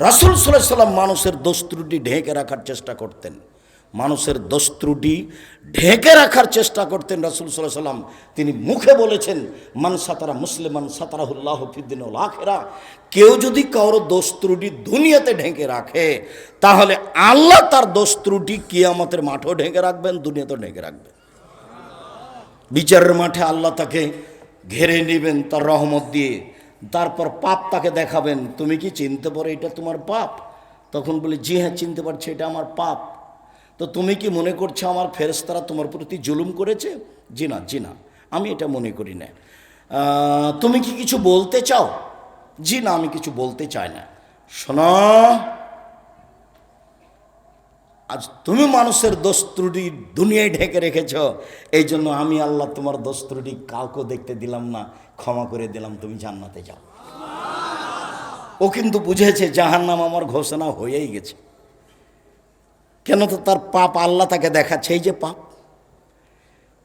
রাসূল সাল্লাল্লাহু আলাইহি ওয়াসাল্লাম মানুষের দোষ ত্রুটি ঢেকে রাখার চেষ্টা করতেন, মানুষের দোষ ত্রুটি ঢেকে রাখার চেষ্টা করতেন রাসূল সাল্লাল্লাহু আলাইহি ওয়াসাল্লাম। তিনি মুখে বলেছেন, মান সাতারা মুসলিমান সাতারাহুল্লাহু ফিদ-দুনিয়া ওয়াল আখিরা। কেউ যদি কারো দোষ ত্রুটি দুনিয়াতে ঢেকে রাখে, তাহলে আল্লাহ তার দোষ ত্রুটি কিয়ামতের মাঠেও ঢেকে রাখবেন, দুনিয়াতেও ঢেকে রাখবেন। বিচারের মাঠে আল্লাহ তাকে ঘেরে নেবেন তার রহমত দিয়ে, তারপর পাপ তাকে দেখাবেন। তুমি কি চিনতে পারো এটা তোমার পাপ? তখন বলি, জি হ্যাঁ চিনতে পারছি, এটা আমার পাপ। তো তুমি কি মনে করছো আমার ফেরেশতারা তোমার প্রতি জুলুম করেছে? জি না, জি না, আমি এটা মনে করি না। তুমি কি কিছু বলতে চাও? জি না, আমি কিছু বলতে চাই না। শোনো, আজ তুমি মানুষের দোষ ত্রুটি দুনিয়ায় ঢেকে রেখেছ, এই জন্য আমি আল্লাহ তোমার দোষ ত্রুটি কাউকে দেখতে দিলাম না, ক্ষমা করে দিলাম, তুমি জান্নাতে যাও। ও কিন্তু বুঝেছে জাহান্নাম আমার ঘোষণা হয়েই গেছে। কেন? তো তার পাপ আল্লাহ তাকে দেখাচ্ছে এই যে পাপ।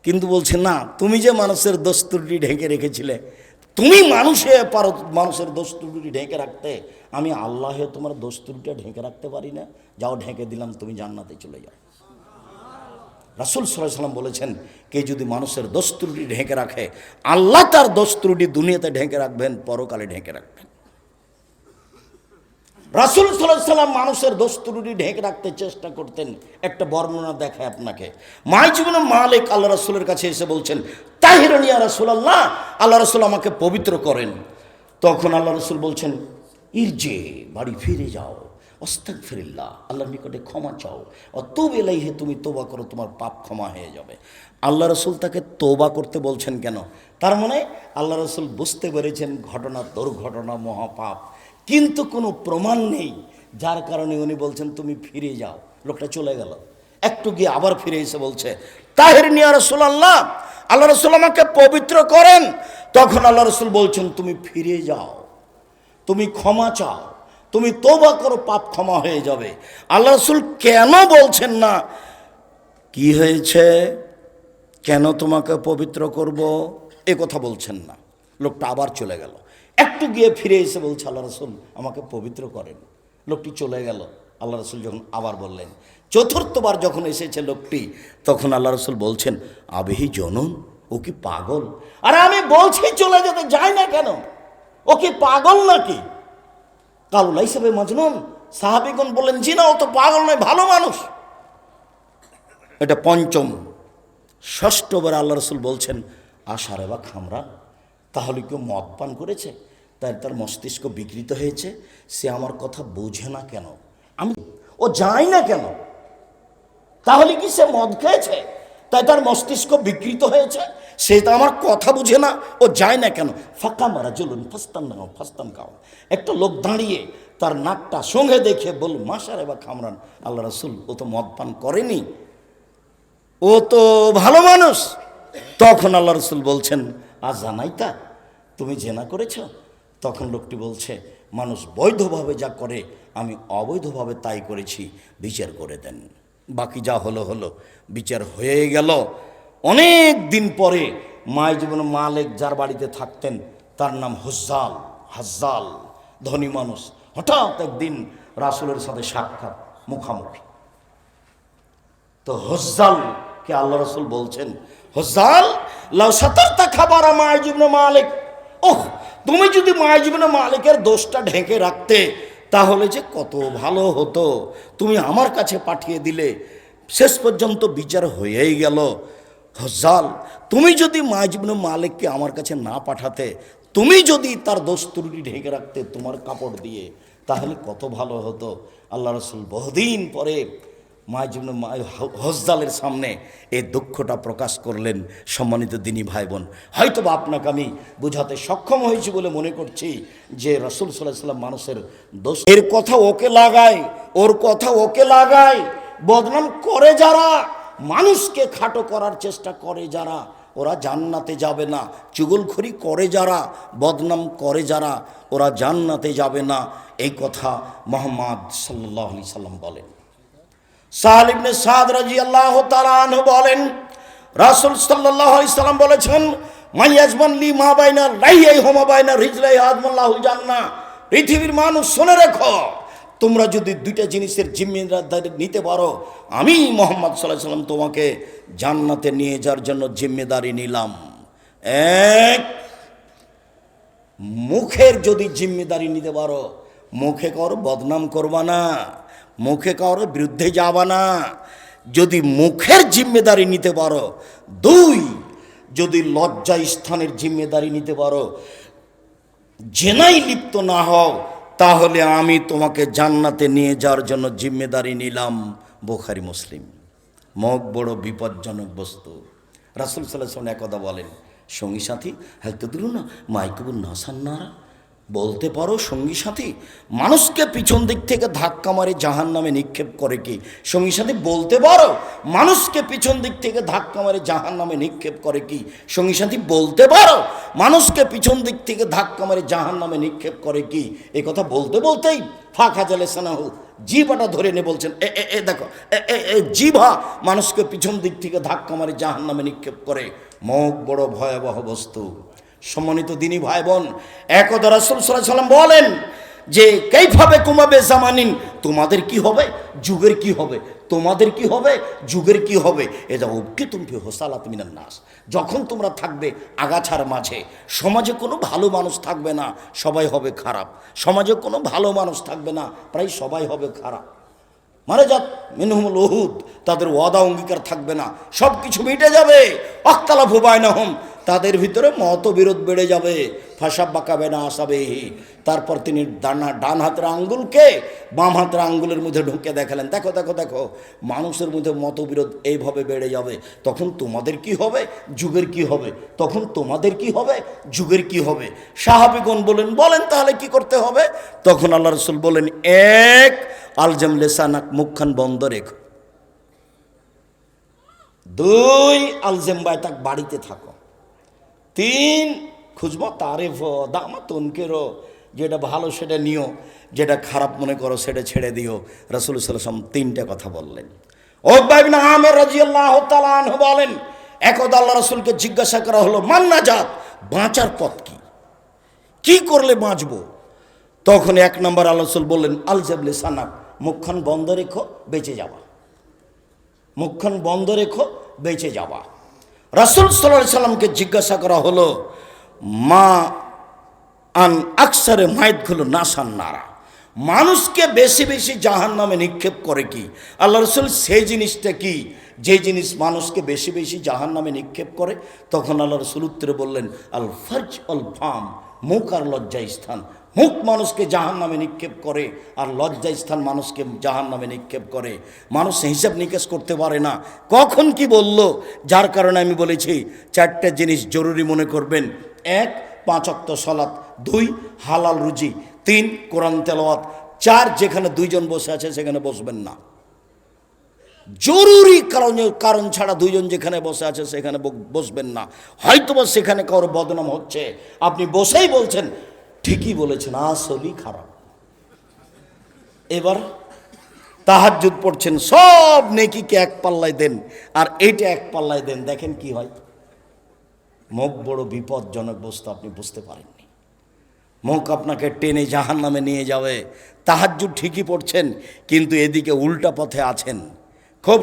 কিন্তু বলছে না, তুমি যে মানুষের দোষ ত্রুটি ঢেকে রেখেছিলে, তুমি পারো মানুষের দোষ ত্রুটি ঢেকে রাখতে, আমি আল্লাহ তোমার দোষ ত্রুটিটা ঢেকে রাখতে পারি না। যাও, ঢেকে দিলাম, তুমি জান্নাতে চলে যাও। রাসূল সাল্লাল্লাহু আলাইহি ওয়াসাল্লাম বলেছেন, কে যদি মানুষের দোষ ত্রুটি ঢেকে রাখে, আল্লাহ তার দোষ ত্রুটি দুনিয়াতে ঢেকে রাখবেন, পরকালে ঢেকে রাখবেন। রাসূল সাল্লাল্লাহু আলাইহি ওয়াসাল্লাম মানুষের দোষ ত্রুটি ঢেকে রাখতে চেষ্টা করতেন। একটা বর্ণনা দেখায় আপনাকে। মাইজ ইবনে মালিক আল্লাহ রাসূলের কাছে এসে বলছেন, তাহিরুন ইয়া রাসূলুল্লাহ, আল্লাহ রাসূল আমাকে পবিত্র করেন। তখন আল্লাহ রাসূল বলছেন, ইরজি, বাড়ি ফিরে যাও, আস্তাগফিরুল্লাহ, আল্লাহর নিকটে ক্ষমা চাও, অতুব ইলাইহি, তুমি তওবা করো, তোমার পাপ ক্ষমা হয়ে যাবে। আল্লাহ রাসূল তাকে তওবা করতে বলছেন কেন? তার মানে আল্লাহ রাসূল বুঝতে পেরেছেন ঘটনা দুর্ঘটনা, মহাপাপ, কিন্তু কোনো প্রমাণ নেই, যার কারণে উনি বলছেন তুমি ফিরে যাও। লোকটা চলে গেল, একটু গিয়ে আবার ফিরে এসে বলছে, তাহিরুন ইয়া রাসূলুল্লাহ, আল্লাহ রাসূল আমাকে পবিত্র করেন। তখন আল্লাহ রাসূল বলছেন, তুমি ফিরে যাও, তুমি ক্ষমা চাও, তুমি তওবা করো, পাপ ক্ষমা হয়ে যাবে। আল্লাহ রাসূল কেন বলছেন না কি হয়েছে, কেন তোমাকে পবিত্র করব, এ কথা বলছেন না। লোকটা আবার চলে গেল, একটু গিয়ে ফিরে এসে বলছে, আল্লাহ রাসূল আমাকে পবিত্র করেন। লোকটি চলে গেল। আল্লাহ রাসূল যখন আবার বললেন, চতুর্থবার যখন এসেছে লোকটি, তখন আল্লাহ রাসূল বলছেন, আবেহি জনন, ও কি পাগল? আরে আমি বলছি চলে যেতে, যায় না কেন? ও কি পাগল নাকি? কালু লাইসা বে মাজনুন, সাহাবীগণ বললেন, জি না, ও তো পাগল নয়, ভালো মানুষ। এটা পঞ্চম। ষষ্ঠবার আল্লাহ রাসূল বলছেন, আশারে বা খামরান, তাহলে কেউ মদ পান করেছে, তাই তার মস্তিষ্ক বিকৃত হয়েছে, সে আমার কথা বোঝে না কেন, ও যায় না কেন? তাহলে কি সে মদ খেয়েছে, তাই তার মস্তিষ্ক বিকৃত হয়েছে, সে তো আমার কথা বুঝে না, ও যায় না কেন? ফাঁকা মারা জলুন ফাস্তান খাও। একটা লোক দাঁড়িয়ে তার নাকটা সঙ্গে দেখে বল, মাশারে বা খামরান, আল্লাহ রাসূল ও তো মদ পান করেনি, ও তো ভালো মানুষ। তখন আল্লাহ রাসূল বলছেন, আজ জানাইতা, তুমি জেনা করেছ? তখন লোকটি বলছে, মানুষ বৈধভাবে যা করে আমি অবৈধভাবে তাই করেছি, বিচার করে দেন। বাকি যা হলো হলো, বিচার হয়ে গেল। অনেক দিন পরে মাইজ ইবনে মালিক যার বাড়িতে থাকতেন, তার নাম হাজ্জাল, ধনী মানুষ। হঠাৎ একদিন রাসূলের সাথে সাক্ষাৎ, মুখামুখি। তো হজ্জালকে আল্লাহ রাসূল বলছেন, হজ্জাল, লাউ সাতারতা খাবারা মাইজ ইবনে মালিক, ওহ, তুমি যদি মাইজ ইবনে মালিকের দোষটা ঢেকে রাখতে, তাহলে যে কত ভালো হতো, তুমি আমার কাছে পাঠিয়ে দিলে, শেষ পর্যন্ত বিচার হয়েই গেল। হজ্জাল, তুমি যদি মাইজ ইবনে মালিককে আমার কাছে না পাঠাতে, তুমি যদি তার দোষ ত্রুটি ঢেকে রাখতে তোমার কাপড় দিয়ে, তাহলে কত ভালো হতো। আল্লাহ রাসূল বহুদিন পরে হজ্জালের সামনে এই দুঃখটা প্রকাশ করলেন। সম্মানিত দিনী ভাই বোন, হয়তো বা আপনাকে আমি বোঝাতে সক্ষম হয়েছি বলে মনে করছি যে রাসূল সাল্লাল্লাহু আলাইহি ওয়াসাল্লাম মানুষের দোষ, এর কথা ওকে লাগায়, ওর কথা ওকে লাগায়, বদনাম করে যারা, মানুষকে খাটো করার চেষ্টা করে যারা, ওরা জান্নাতে যাবে না। চুগলখড়ি করে যারা, বদনাম করে যারা, ওরা জান্নাতে যাবে না। এই কথা মুহাম্মদ সাল্লাল্লাহু আলাইহি সাল্লাম বলেন। সাহল ইবনে সাদ রাদিয়াল্লাহু তাআলা আনহু বলেন, রাসূল সাল্লাল্লাহু আলাইহি সাল্লাম বলেছেন, মাইয়াজমান লি মা বাইনা রাইয়াই হুমা বাইনা রিজলাই আদমাল্লাহুল জান্নাহ। পৃথিবীর মানুষ শুনে রেখো, তোমরা যদি দুইটা জিনিসের জিম্মেদারি নিতে পারো, আমি মুহাম্মদ সাল্লাল্লাহু আলাইহি ওয়াসাল্লাম তোমাকে জান্নাতে নিয়ে যাওয়ার জন্য জিম্মেদারি নিলাম। এক, মুখের যদি জিম্মেদারি নিতে পারো, মুখে কারো বদনাম করবা না, মুখে কারো বিরুদ্ধে যাবা না, যদি মুখের জিম্মেদারি নিতে পারো। দুই, যদি লজ্জা স্থানের জিম্মেদারি নিতে পারো, জেনায় লিপ্ত না হও, তাহলে আমি তোমাকে জান্নাতে নিয়ে যাওয়ার জন্য জিম্মেদারি নিলাম। বুখারী মুসলিম। মুখ বড় বিপজ্জনক বস্তু। রাসূল সাল্লাল্লাহু আলাইহি ওয়াসাল্লাম একদা বলেন, সঙ্গী সাথী হেলতে দিল না মাইকুবুল নাসান্নারা, বলতে পারো সঙ্গী সাথী মানুষকে পিছন দিক থেকে ধাক্কা মারে জাহান্নামে নিক্ষেপ করে কি? সঙ্গী সাথী বলতে পারো মানুষকে পিছন দিক থেকে ধাক্কা মারে জাহান্নামে নিক্ষেপ করে কি? সঙ্গী সাথী বলতে পারো মানুষকে পিছন দিক থেকে ধাক্কা মারে জাহান্নামে নিক্ষেপ করে কি? এই কথা বলতে বলতেই ফাঁকা জালে সানাহু, জিভাটা ধরে নিয়ে বলছেন, দেখো জিভা মানুষকে পিছন দিক থেকে ধাক্কা মারে জাহান্নামে নিক্ষেপ করে। মুখ বড় ভয়াবহ বস্তু। সম্মানিত দিনী ভাই বোন, একদা রাসূল সাল্লাল্লাহু আলাইহি ওয়াসাল্লাম বলেন যে কাইফাবে কুমাবে জামানিন, তোমাদের কি হবে, যুগের কি হবে, তোমাদের কি হবে, যুগের কি হবে। এটা উবকি তুমি হোসালাত মিনান নাস, যখন তোমরা থাকবে আগাছার মাঝে, সমাজে কোনো ভালো মানুষ থাকবে না, সবাই হবে খারাপ। সমাজে কোনো ভালো মানুষ থাকবে না, প্রায় সবাই হবে খারাপ। মারে যাত মিনহুমুল উহুদ, তাদের ওয়াদা অঙ্গীকার থাকবে না, সব কিছু মিটে যাবে। আখতালাফু বাইনাহুম, তাদের ভিতরে মতবিরোধ বেড়ে যাবে। ফাঁসাব বাঁকাবে না আসাবে। তারপর তিনি ডান হাতের আঙ্গুলকে বাম হাতের আঙ্গুলের মধ্যে ঢুকে দেখালেন, দেখো দেখো দেখো মানুষের মধ্যে মতবিরোধ এইভাবে বেড়ে যাবে। তখন তোমাদের কি হবে, যুগের কি হবে, তখন তোমাদের কি হবে, যুগের কি হবে। সাহাবীগণ বলেন তাহলে কি করতে হবে? তখন আল্লাহ রাসূল বলেন, এক, আলজাম লেসানাক, মুখখান বন্ধ রেখো। দুই, আলজাম বাইতাক, বাড়িতে থাকো। তিন, খুঁজবো তারিফ দামা তনকেরও, যেটা ভালো সেটা নিও, যেটা খারাপ মনে করো সেটা ছেড়ে দিও। রাসূল সাল্লাল্লাহু আলাইহি ওয়াসাল্লাম তিনটা কথা বললেন। উকবা ইবনে আমির রাদিয়াল্লাহু তাআলা আনহু বলেন, একদা আল্লাহ রাসূলকে জিজ্ঞাসা করা হলো, মান নাজাত, বাঁচার পথ কি, কি করলে বাঁচবো? তখন এক নম্বর আল্লাহ রাসূল বললেন, আলজাম লিসানাক, মুখখান বন্ধ রেখো, বেঁচে যাবা। মুখখান বন্ধ রেখো, বেঁচে যাবা। রাসূল সাল্লাল্লাহু আলাইহি সাল্লামকে জিজ্ঞাসা করা হলো, মা আন আকসারে মাইদগুলো নাসান নারা, মানুষকে বেশি বেশি জাহান্নামে নিক্ষেপ করে কি? আল্লাহ রাসূল সেই জিনিসটা কি যে জিনিস মানুষকে বেশি বেশি জাহান্নামে নিক্ষেপ করে? তখন আল্লাহ রাসূল উত্তরে বললেন, আল ফারজ আল ফাম, মুখ আর লজ্জা স্থান। মুখ মানুষকে জাহান্নামে নিক্ষেপ করে, আর লজ্জা স্থান মানুষকে জাহান্নামে নিক্ষেপ করে। মানুষ হিসাব নিকেশ করতে পারে না কখন কি বলল। যার কারণে আমি বলেছি চারটা জিনিস জরুরি মনে করবেন। এক, 5 ওয়াক্ত সালাত। 2, হালাল রুজি। 3, কোরআন তেলাওয়াত। 4, যেখানে দুইজন বসে আছে সেখানে বসবেন না, জরুরি কারণ ছাড়া দুইজন যেখানে বসে আছে সেখানে বসবেন না। হয়তোবা সেখানে কারো বদনাম হচ্ছে, আপনি বসেই বলছেন ঠিকই বলেছেন, আসলেই খারাপ। এবার তাহাজ্জুদ পড়ছেন, সব নেকিকে এক পাল্লায় দেন আর এইটা এক পাল্লায় দেন, দেখেন কি হয়। মুখ বড় বিপজ্জনক বস্তু, আপনি বুঝতে পারেননি। মুখ আপনাকে টেনে জাহান্নামে নিয়ে যাবে। তাহাজ্জুদ ঠিকই পড়ছেন, কিন্তু এদিকে উল্টা পথে আছেন। খুব